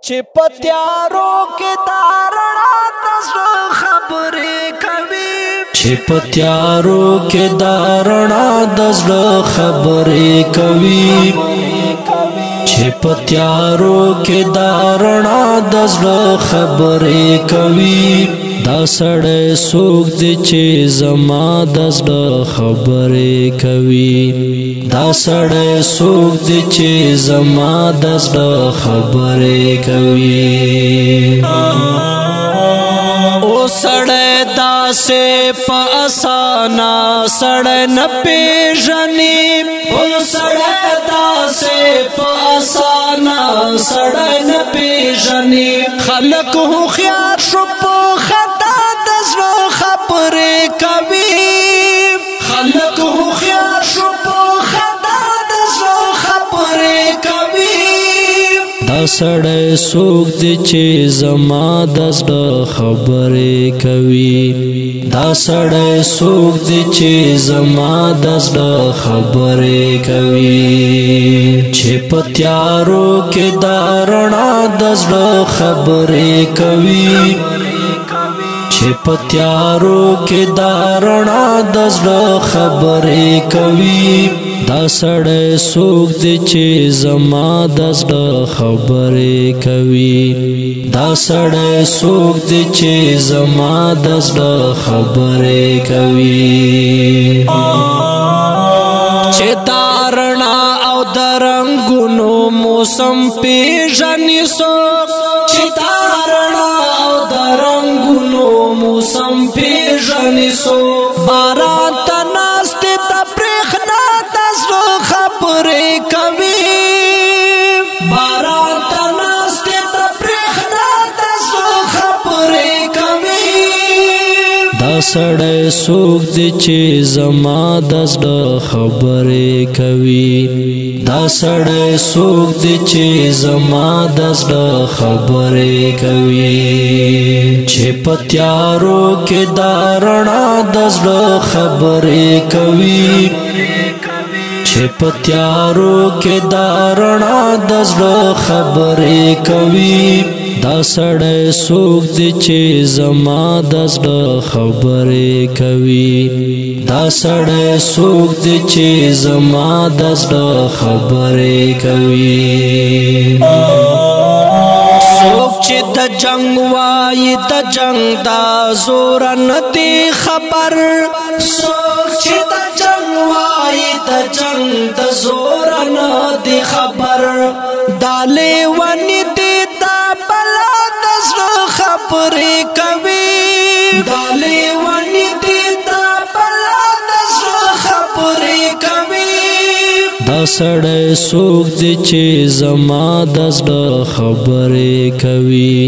چې پتیارو کې دارنا دزړه خبرې کوي چې پتیارو کې دارنا دزړه خبرې کوي چې پتیارو کې دارنا دزړه خبرې کوي دا سړی څوک دی چې زما دزړه خبرې کوي دا سړی څوک دی چې زما دزړه خبرې کوي او سړی داسې په اسانه سړی نه پیژني او سړی داسې په اسانه سړی نه پیژني خلک هوښیار شو په خطا دزړه خبرې کوي خلک هوښیار شو په خطا دزړه خبرې کوي دا سړی څوک دی چې زما دزړه خبرې کوي دا سړی څوک دی چې زما دزړه خبرې کوي چې پتیارو کې دارنا دزړه خبرې کوي چې پتیارو کې دارنا دزړه خبرې کوي دا سړی څوک دی چې زما دزړه خبرې کوي دا سړی څوک دی چې زما دزړه خبرې کوي چې دارنا او درنګونو موسم پیژني څوک چې دارنا او درنګونو موسم پیژني څوک باران ته ناستې ته برېښنا دزړه خبرې کوي باران ته ناستې ته برېښنا دزړه خبرې کوي دا سړی څوک دی چې زما دزړه خبرې کوي دا سړی څوک دی چې زما دزړه خبرې کوي چې پتیارو کې دارنا دزړه خبرې کوي چې پتیارو کې دارنا دزړه خبرې کوي دا سړی څوک دی چې زما دزړه خبرې کوي دا سړی څوک دی چې زما دزړه خبرې کوي څوک چې د جنگ وایي د جنگ دا زور نه دی خبر څوک چې د جنگ وایي د جنگ د زور نه دی خبر دا لیونی دی دا بلا دزړه خبرې کوي دا لیونی دی دا بلا دزړه خبرې کوي دا سړی څوک دی چې زما دزړه خبرې کوي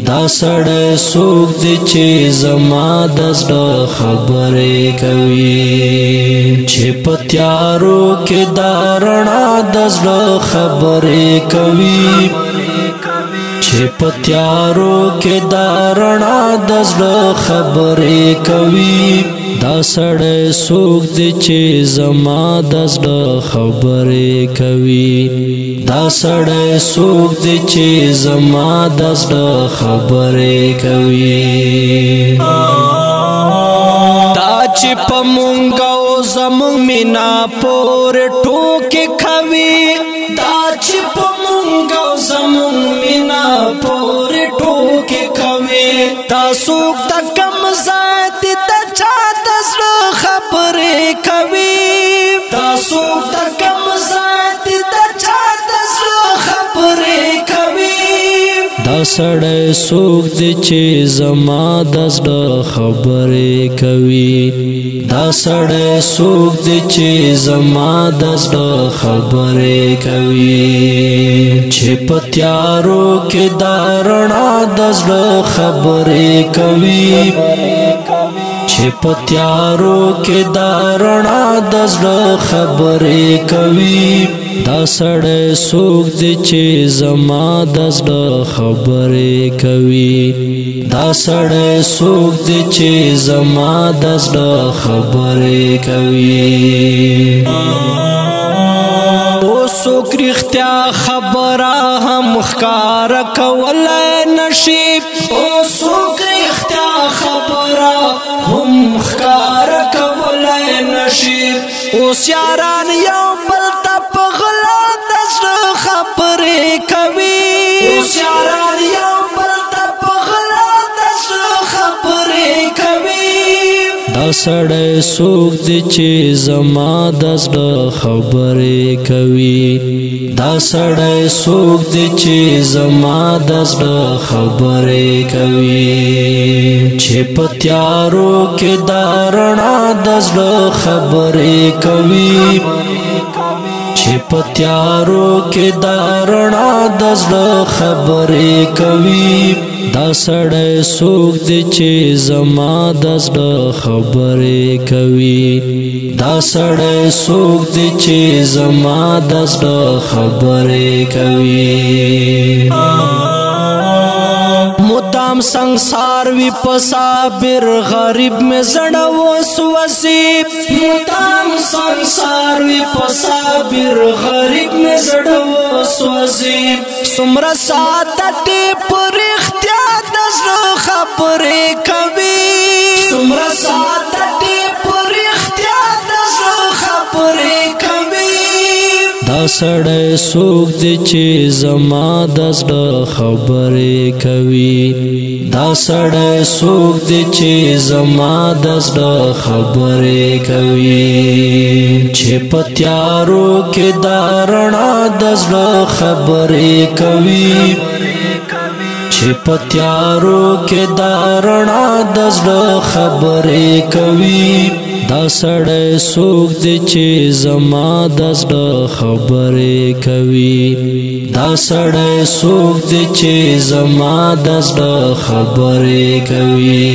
دا سړی څوک دی چې زما دزړه خبرې کوي چې پتیارو کې دارنا دزړه خبرې کوي چې پتیارو کې دارنا دزړه خبرې کوي دا سړی څوک دی چې زما دزړه خبرې کوي دا سړی څوک دی چې زما دزړه خبرې کوي دا چې په مونږ او زمونږ مینا پورې ټوکې کوي دا چې په مونږ او زمونږ مینا پورې ټوکې کوي دا څوک د کم ځای دی د چا دزړه خبرې کوي دا څوک د کم ځای دی د چا دزړه خبرې کوي دا سړی څوک دی چې زما دزړه خبرې کوي دا سړی څوک دی چې زما دزړه خبرې کوي چې پتیارو کې دارنا دزړه خبرې کوي چې پتیارو کې دارنا دزړه خبرې کوي دا سړی څوک دی چې زما دزړه خبرې کوي دا سړی څوک دی چې زما دزړه خبرې کوي اوس څوک رښتیا خبره هم خکار کولای نشي او څوک رښتیا خبره هم خکار کولای نشي اوس یاران یو بل ته په غلا د زړه خبرې کوي اوس یاران یو بل ته په غلا د زړه خبرې کوي دا سړی څوک دی چې زما د زړه خبرې کوي دا سړی څوک دی چې زما د زړه خبرې کوي چې په تیارو کې دا رڼا د زړه خبرې کوي چې په تیارو کې دا رڼا د زړه خبرې کوي دا سړی څوک دی چې زما د زړه خبرې کوي دا سړی څوک دی چې زما د زړه خبرې کوي مدام संसार وی پسابر غریب میں زړه وسوسې مدام संसार وی پسابر غریب میں زړه وسوسې سمرا ساتټې پر اختیار د زړه خبرې کوي سمرا ساتټې پر اختیار د زړه خبرې کوي دا سړی څوک دی چې زما د زړه خبرې کوي دا سړی څوک دی چې زما د زړه خبرې کوي چې په تیارو کې دا رڼا د زړه خبرې کوي چې په تیارو کې دا رڼا د زړه خبرې کوي دا سړی څوک دی چې زما د زړه خبرې کوي دا سړی څوک دی چې زما د زړه خبرې کوي